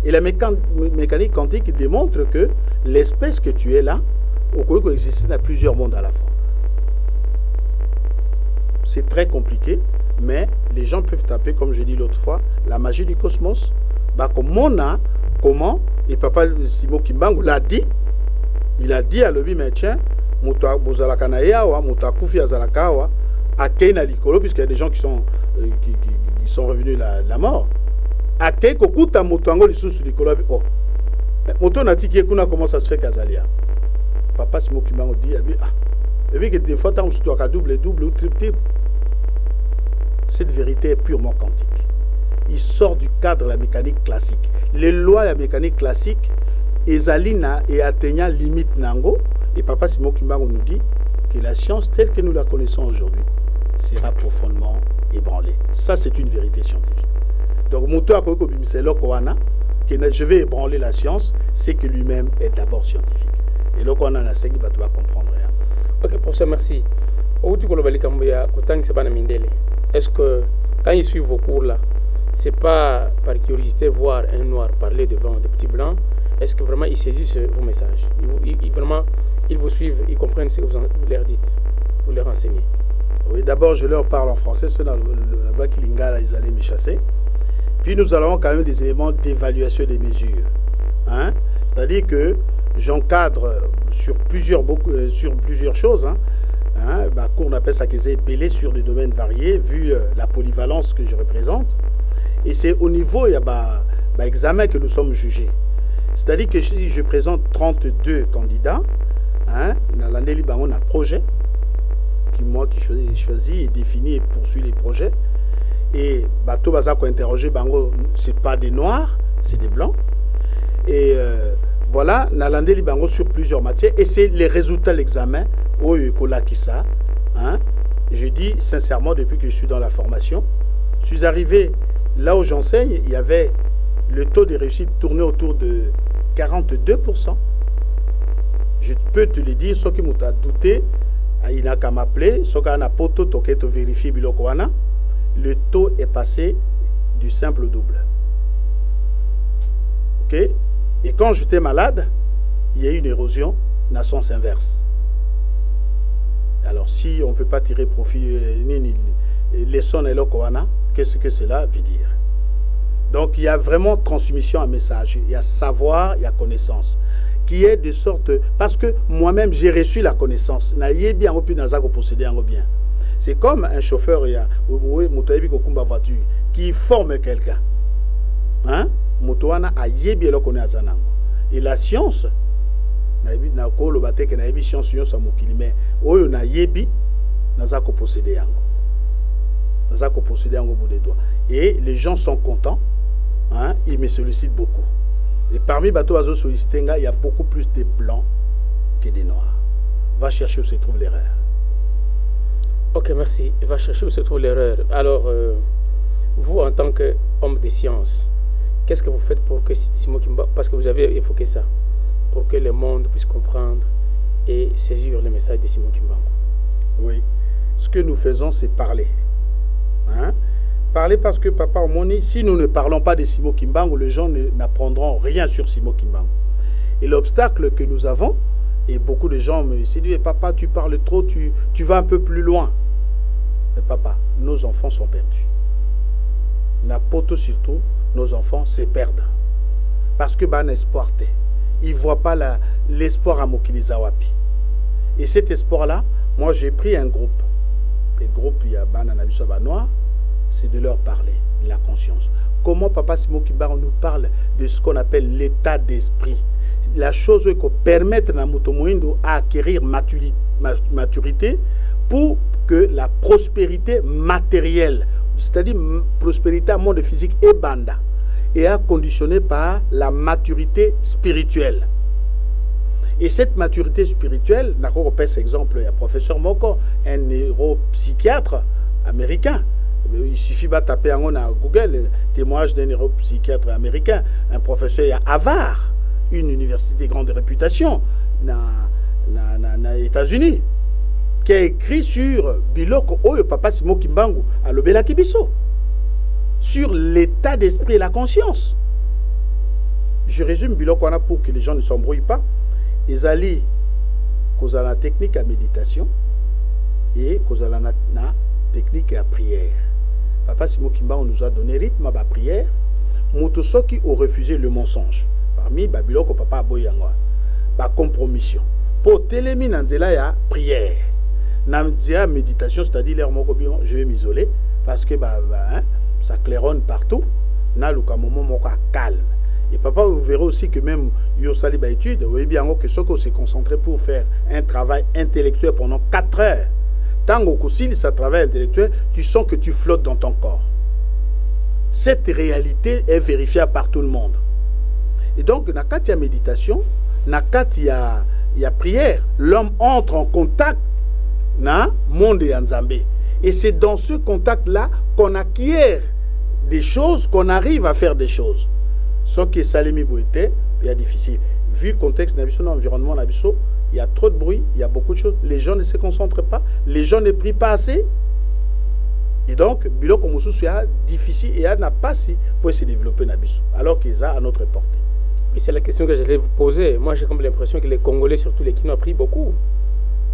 Et la mécanique quantique démontre que l'espèce que tu es là, peut exister dans plusieurs mondes à la fois. C'est très compliqué, mais les gens peuvent taper, comme je dis l'autre fois, la magie du cosmos. Comment, et Papa Simon Kimbangu l'a dit, il a dit à l'objet, mais tiens, puisqu'il y a des gens qui sont revenus la mort. Comment ça se fait Kazalia? Papa Simon Kimbangu dit, que des fois, tu as double ou triple. Cette vérité est purement quantique. Il sort du cadre de la mécanique classique. Les lois de la mécanique classique, Ezalina et atteignant limite Nango, et Papa Simon Kimbangu nous dit que la science telle que nous la connaissons aujourd'hui sera profondément ébranlée. Ça, c'est une vérité scientifique. Donc, je vais ébranler la science, c'est que lui-même est d'abord scientifique. Et là, on a un segment qui va comprendre. Ok, professeur, merci. Est-ce que quand ils suivent vos cours là, c'est pas par curiosité voir un noir parler devant des petits blancs? Est-ce que vraiment ils saisissent vos messages? Ils vous suivent, ils comprennent ce que vous leur dites, vous leur enseignez? Oui, d'abord je leur parle en français, ceux dans la Bakilinga, ils allaient me chasser. Puis nous allons quand même des éléments d'évaluation des mesures. Hein? C'est-à-dire que j'encadre sur plusieurs choses. Cours, on appelle ça qu'ils aient belé sur des domaines variés, vu la polyvalence que je représente. Et c'est au niveau, il y a examen que nous sommes jugés. C'est-à-dire que si je présente 32 candidats, dans l'année libre, on a un projet, qui choisit et définit et poursuit les projets. Et bateau bazako interrogé, c'est pas des noirs, c'est des blancs. Et voilà, Nalande Libango sur plusieurs matières. Et c'est les résultats de l'examen au Kolakisa. Je dis sincèrement, depuis que je suis dans la formation, je suis arrivé là où j'enseigne, il y avait le taux de réussite tourné autour de 42%. Je peux te le dire, ceux qui m'ont douté, il n'a qu'à m'appeler, ceux qui ont un poto, toqué, to vérifier, bilokoana. Le taux est passé du simple au double. Ok? Et quand j'étais malade, il y a eu une érosion dans le sens inverse. Alors, si on ne peut pas tirer profit, ni leçon et l'okoana, qu'est-ce que cela veut dire? Donc, il y a vraiment transmission à message. Il y a savoir, il y a connaissance. Qui est de sorte. Parce que moi-même, j'ai reçu la connaissance. C'est comme un chauffeur qui forme quelqu'un. Et la science, et les gens sont contents, ils me sollicitent beaucoup. Et parmi les bateaux à solliciter, il y a beaucoup plus de blancs que des noirs. Va chercher où se trouve l'erreur. Ok, merci. Va chercher où se trouve l'erreur. Alors, vous, en tant qu'homme de science, qu'est-ce que vous faites pour que Simon Kimbangu, parce que vous avez évoqué ça, pour que le monde puisse comprendre et saisir le message de Simon Kimbangu? Oui. Ce que nous faisons, c'est parler. parler parce que papa Omoni, si nous ne parlons pas de Simo Kimbangu, les gens n'apprendront rien sur Simo Kimbangu. Et l'obstacle que nous avons, et beaucoup de gens me disent, papa, tu parles trop, tu vas un peu plus loin. Mais papa, nos enfants sont perdus. Napoto surtout, nos enfants se perdent. Parce que ban espoir t'es. Ils ne voient pas l'espoir à Mokilizawapi. Et cet espoir-là, moi j'ai pris un groupe. Le groupe, il y a Bananabiso Banois, c'est de leur parler, de la conscience. Comment papa Simo Kimbangu nous parle de ce qu'on appelle l'état d'esprit. La chose qui permet à Mutomoindo à acquérir maturité pour que la prospérité matérielle, c'est-à-dire prospérité à monde physique et banda, et à conditionner par la maturité spirituelle. Et cette maturité spirituelle, n'a pas exemple, il y a professeur Moko, un neuropsychiatre américain. Il suffit de taper à Google le témoignage d'un neuropsychiatre américain, un professeur à Harvard, une université de grande réputation dans les États-Unis, qui a écrit sur Biloko Oyo Papa Simo Kimbangu à Lobela Kibiso, sur l'état d'esprit et la conscience. Je résume Biloko pour que les gens ne s'embrouillent pas. Ils allaient cause à la technique à méditation et cause à la technique à prière. Papa Simo Kimbangu nous a donné rythme à la prière. Motosoki ont refusé le mensonge. Parmi Babiloko Papa Aboyangwa, la compromission. Pour télémi nanzela ya prière. Nanzela méditation, c'est-à-dire l'air moko bien, je vais m'isoler parce que ça claironne partout. Na luka moment moko calme. Et papa, vous verrez aussi que même Yosali ba étude, vous voyez bien que ceux qui s'est concentré pour faire un travail intellectuel pendant 4 heures. Tant que ça travail intellectuel, tu sens que tu flottes dans ton corps. Cette réalité est vérifiable par tout le monde. Et donc, dans il y a méditation, dans il y a prière, l'homme entre en contact dans le monde de Nzambé. Et c'est dans ce contact-là qu'on acquiert des choses, qu'on arrive à faire des choses. Ce qui est Salemi Bouete, il y a difficile. Vu le contexte de l'environnement, il y a trop de bruit, il y a beaucoup de choses. Les gens ne se concentrent pas, les gens ne prient pas assez. Et donc, Biloko Moussou, c'est difficile et n'a pas si pour se développer alors qu'ils ont à notre portée. C'est la question que j'allais vous poser. Moi, j'ai comme l'impression que les Congolais, surtout les Kinois, prient beaucoup.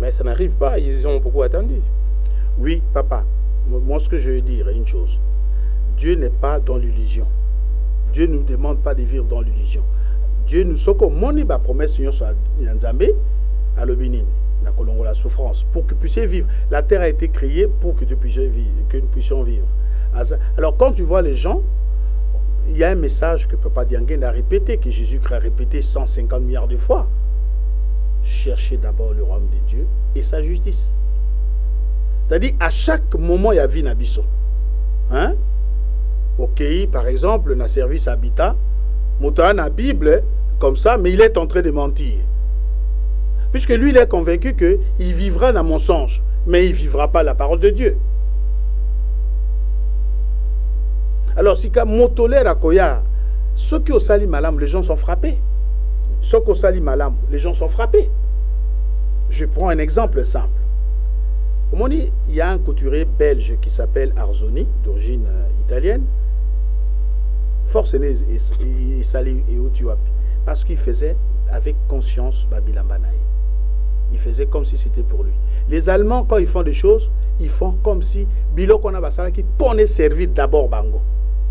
Mais ça n'arrive pas, ils ont beaucoup attendu. Oui, papa. Moi, ce que je veux dire, une chose. Dieu n'est pas dans l'illusion. Dieu ne nous demande pas de vivre dans l'illusion. Dieu nous sait que mon promesse sur Nzambé, à l'Obinine, la souffrance, pour que vous puissiez vivre. La terre a été créée pour que, nous puissions vivre. Alors, quand tu vois les gens, il y a un message que Papa Diangen a répété, que Jésus-Christ a répété 150 milliards de fois. Cherchez d'abord le royaume de Dieu et sa justice. C'est-à-dire, à chaque moment, il y a vie Nabiso. Hein? Au pays, par exemple, dans le service Habitat, Moutoua la Bible, comme ça, mais il est en train de mentir. Puisque lui, il est convaincu qu'il vivra dans le mensonge, mais il ne vivra pas la parole de Dieu. Alors, si comme Motolé Rakoya, ceux qui ont sali malam, les gens sont frappés. Ceux qui ont sali malam, les gens sont frappés. Je prends un exemple simple. Au il y a un couturier belge qui s'appelle Arzoni, d'origine italienne. Force et sali et Otuapi. Parce qu'il faisait avec conscience Babilambanaï. Il faisait comme si c'était pour lui. Les Allemands, quand ils font des choses, ils font comme si Bilo Konabasala qui prenait servir d'abord Bango.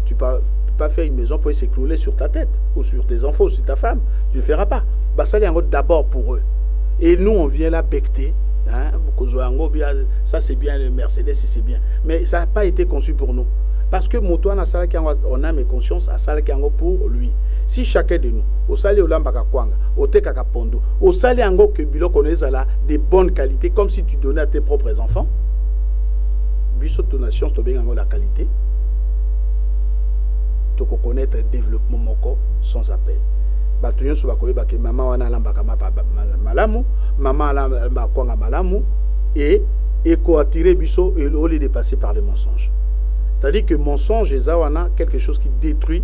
Tu ne peux pas faire une maison pour s'écrouler sur ta tête, ou sur tes enfants, ou sur ta femme. Tu ne le feras pas. Basali Yango d'abord pour eux. Et nous, on vient là becter. Hein? Ça c'est bien, le Mercedes c'est bien. Mais ça n'a pas été conçu pour nous. Parce que Motoana on a mes consciences à Salakango pour lui. Si chacun de nous, au sali olambaka kwanga, au tekaka pondo, au sali ango que bilo connaisse là des bonnes qualités, comme si tu donnais à tes propres enfants. Biso ton nation, tu bien la qualité. Tu connaître le développement moko sans appel. Batuyon so bakoye ba ke mama wana lambaka malamu, mama lambaka kwanga malamu et co-attirer biso et au lieu de passer par le mensonge. C'est-à-dire que mensonge et zawana quelque chose qui détruit.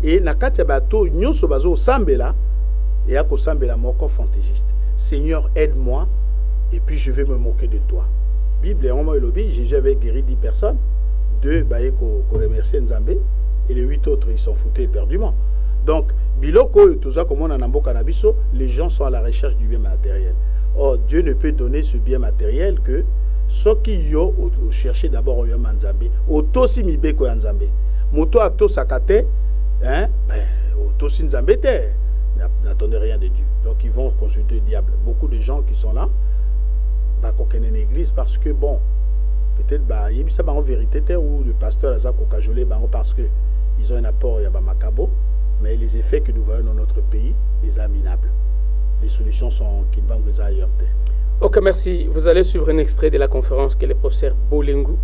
Et nakati ya bato nyonso bazo sambela et ako sambela moko fantaisiste. Seigneur, aide-moi et puis je vais me moquer de toi. Bible en moi elobi, Jésus avait guéri 10 personnes, 2 qu'on remerciait Nzambé et les 8 autres ils s'en foutaient éperdument. Donc biloko tout ça comme on a cannabis, les gens sont à la recherche du bien matériel. Or Dieu ne peut donner ce bien matériel que ceux qui yo chercher d'abord au Nzambé. Auto si mi beko Nzambé. Moto ato sakate hein auto si Nzambé n'attendez rien de Dieu. Donc ils vont consulter le diable. Beaucoup de gens qui sont là qu'on connaît une église parce que bon peut-être il y a ça en vérité ou le pasteur a ça cajolé parce que ils ont un apport il y a macabo, mais les effets que nous voyons dans notre pays les minables. Les solutions sont Kimbangu ailleurs. Ok, merci. Vous allez suivre un extrait de la conférence que le professeur Bolengu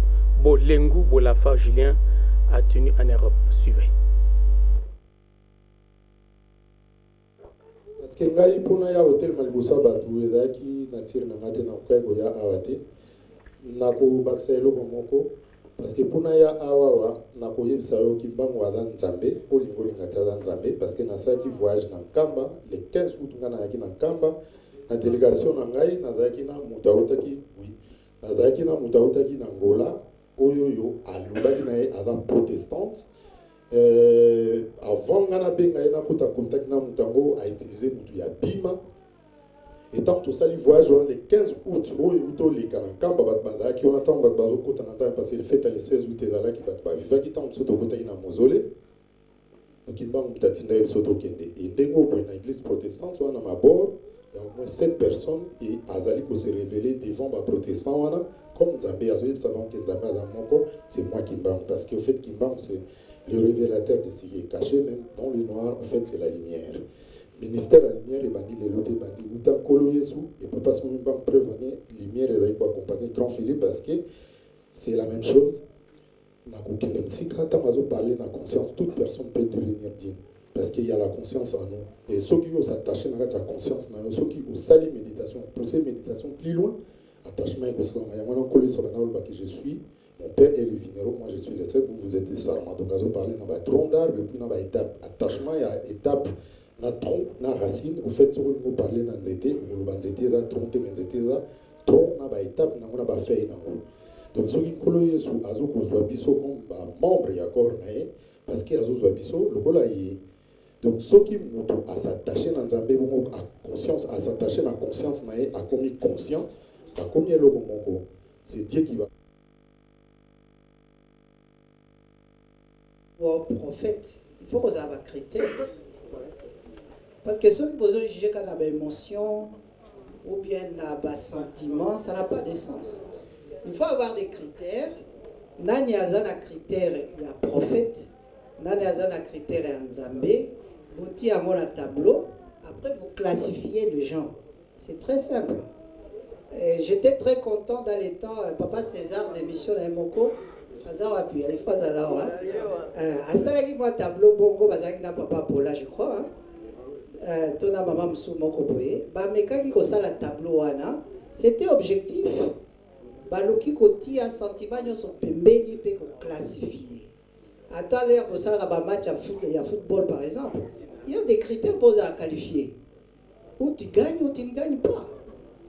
Bolafa Julien a tenue en Europe. Suivez. Parce que ngai pona ya hotel Malibusa batu ezaki na tir na ngate na kwego ya awate na ko bakisa eloko moko parce que pona ya awawa na ko yebisa yo Kimbangu aza Nzambe olingo lingata za Nzambe parce que na saki voyage na Nkamba le 15 août ngana yaki na Nkamba na délégation na ngai nazaki na mutautaki oui nazaki na mutautaki na Angola oyoyo alobaki na ye aza protestante. Avant ngana benga ena kuta contact na mutango a utilisé mutu ya bima étant tout ça le voyage le 15 août oyo uto le kana kamba bat bazaki on attend bat bazo kota na temps parce que le fait le 16 août ezala ki bat ba vivaki tant soto kota na mozole Kimbangu mutatinda yo soto kende et ndengo pour une église protestante wana mabor il y a au moins 7 personnes et azali ko se révéler devant ba protestants wana comme Nzambe azoyi savant que Nzambe azamoko c'est moi Kimbangu parce que au fait Kimbangu c'est le révélateur de ce qui est caché, même dans le noir, en fait, c'est la lumière. Ministère de la lumière, et bandi les lotés, bandi Outan Kolo Yesu, et papa se même pas prévenir, lumière, et pour accompagner Grand Philippe, parce que c'est la même chose. Si quand on parler de la conscience, toute personne peut devenir digne. Parce qu'il y a la conscience en nous. Et ceux qui ont s'attaché à la conscience, ceux qui ont sali méditation, pousser méditation plus loin, attachement avec le salam. Il y a un peu que je suis. Mon père est le vinero, moi je suis le seul, vous êtes sarma. Donc, je parler dans la tronc d'arbre, puis dans la étape. Attachement, il y a étape, dans tronc, dans racine. Au fait, vous parlez dans l'été, vous parlez dans l'été, tronc, tronc, dans la étape, dans la feuille. Donc, ceux qui ont sous Azo Kozwabiso comme membre, il y a encore, parce qu'il y a Azo Kozwabiso, le cola est. Donc, ceux qui ont à s'attacher dans Zambé, à conscience, à s'attacher dans la conscience, à commis conscient, à commis le Moko. C'est Dieu qui va. Prophète, il faut qu'on ait un critère. Parce que ceux qui posent juger qu'on a une émotion ou bien un sentiment, ça n'a pas de sens. Il faut avoir des critères. Nani azan a critère, il y a prophète. Nani azan a critère, il y a Nzambé. Bouti à mon tableau. Après, vous classifiez les gens. C'est très simple. J'étais très content dans les temps, Papa César d'émission à Moko. Il faut moi tableau bongo bazaki na papa Pola je crois tona maman msu moko boye ba mekaki ko sala tableau wana c'était objectif baluki koti a sentiment nyoso pembeni pe ko classifier ata l'air ko sala ba match ya football par exemple il y a des critères posés à qualifier ou tu gagnes ou tu ne gagnes pas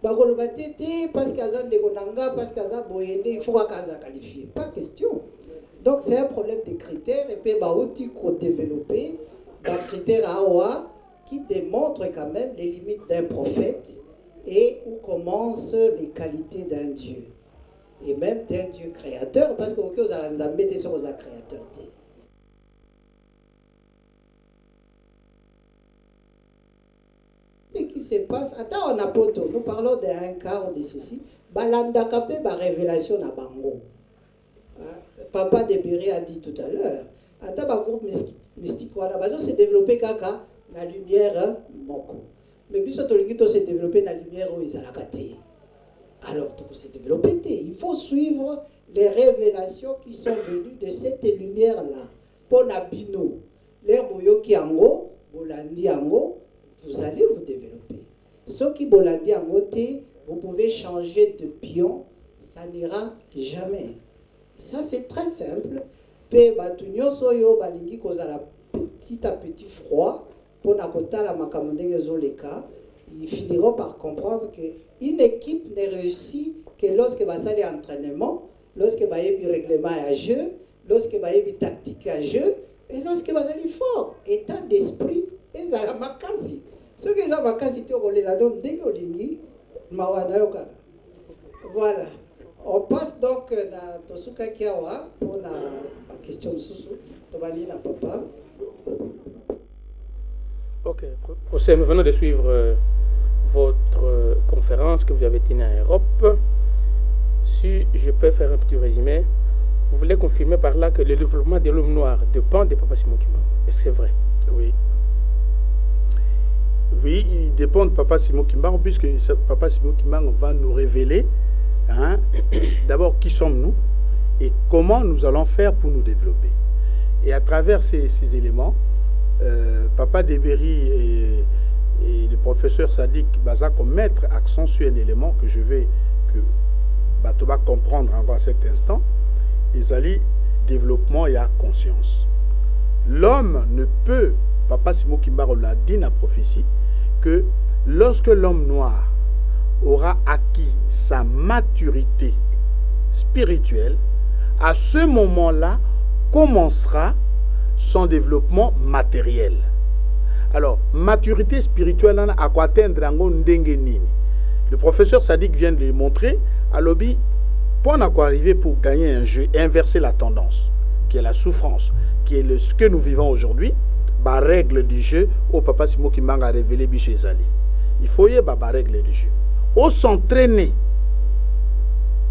bakoloba tete parce qu'aza ndeko nanga parce qu'aza boyende il faut qu'aza qualifier pas question. Donc c'est un problème de critères et puis baouti qu'on développer des critères AOA qui démontrent quand même les limites d'un prophète et où commencent les qualités d'un Dieu et même d'un Dieu créateur parce que vous avez Nzambé des choses à créateur. Ce qui se passe, attends on a poto, nous parlons d'un cas ou de ceci, balanda kapé ba révélation na bango. Papa Debéré a dit tout à l'heure, attends ba groupe mystique wana bazo se développer kaka la lumière moko. Mais biso tolingito se développer la lumière où ils a alors tout se développer, il faut suivre les révélations qui sont venues de cette lumière là. Pour Nabino, les boyoki ango, bolandi ango, vous allez vous développer. Ceux qui bolandi ango te, vous pouvez changer de pion, ça n'ira jamais. Ça c'est très simple. Pe batunyo soyo balingi kozala petit à petit froid pour nakota la makamondenge zoleka, ils finiront par comprendre que une équipe n'est réussie que lorsque va aller entraînement, lorsque vous avez du règlement à jeu, lorsque vous avez du tactique à jeu, et lorsque vous avez fort, état d'esprit, et ça la makasi. Ce que ça makasi, tu as la donne dégolingi, mawana. Voilà. On passe donc dans Tosuka Kiawa pour la question de Soussou. Tobalina papa. Ok, professeur, nous venons de suivre votre conférence que vous avez tenue en Europe. Si je peux faire un petit résumé, vous voulez confirmer par là que le développement de l'homme noir dépend de Papa Simon Kimbangu. Est-ce que c'est vrai? Oui. Oui, il dépend de Papa Simon Kimbangu, puisque Papa Simon Kimbangu va nous révéler d'abord qui sommes-nous et comment nous allons faire pour nous développer. Et à travers ces éléments, Papa Deberry et le professeur Sadik Baza mettre accent sur un élément que je vais que Batoba comprendre encore à cet instant. Ils allaient développement et à conscience. L'homme ne peut, Papa Simon Kimbangu l'a dit dans la prophétie, que lorsque l'homme noir aura acquis sa maturité spirituelle, à ce moment-là commencera son développement matériel. Alors, maturité spirituelle, à quoi atteindre le professeur Sadik vient de le montrer, à l'objet, pour arriver pour gagner un jeu, inverser la tendance, qui est la souffrance, qui est ce que nous vivons aujourd'hui, la règle du jeu, au Papa Simon Kimbangu a révélé Bicho Ezali. Il faut y avoir la règle du jeu. Au s'entraîner,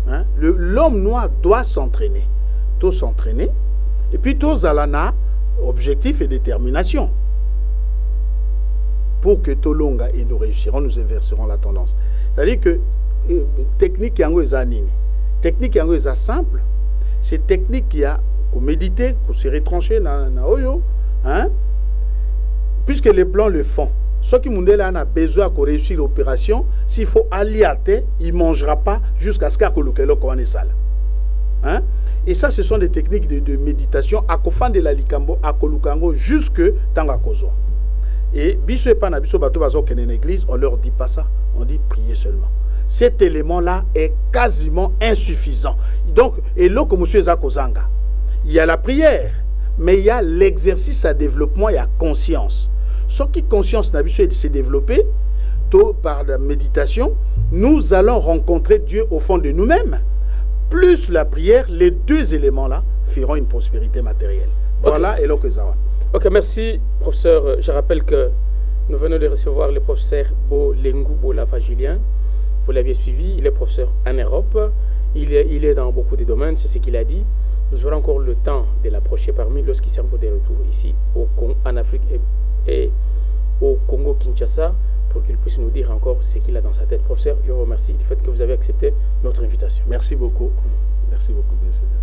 hein, l'homme noir doit s'entraîner. Tout s'entraîner, et puis tout zalana, objectif et détermination. Pour que Tolonga et nous réussirons, nous inverserons la tendance. C'est-à-dire que technique yango est nini. Technique yango est simple. C'est technique qui a qu'on méditer, qu'on se retrancher dans oyo, hein? Puisque les blancs le font. Ceux qui a besoin de réussir l'opération, s'il faut aller à terre, il ne mangera pas jusqu'à ce qu'il y ait le salle. Hein? Et ça, ce sont des techniques de méditation à kofan de la likambo, à kolukango jusque tangakozo. Et biso et pana biso bato bazo kenen église, on leur dit pas ça, on dit prier seulement. Cet élément-là est quasiment insuffisant. Donc, et là, comme monsieur Zakozanga, il y a la prière, mais il y a l'exercice à développement, il y a conscience. Ce qui conscience n'a de se développer, par la méditation, nous allons rencontrer Dieu au fond de nous-mêmes. Plus la prière, les deux éléments-là feront une prospérité matérielle. Voilà, okay. Et là que ça va. Ok, merci, professeur. Je rappelle que nous venons de recevoir le professeur Bolengu Bolafa Julien. Vous l'aviez suivi, il est professeur en Europe. Il est dans beaucoup de domaines, c'est ce qu'il a dit. Nous aurons encore le temps de l'approcher parmi lorsqu'il sera de retour ici en Afrique et au Congo-Kinshasa pour qu'il puisse nous dire encore ce qu'il a dans sa tête. Professeur, je vous remercie du fait que vous avez accepté notre invitation. Merci beaucoup. Merci beaucoup, bien sûr.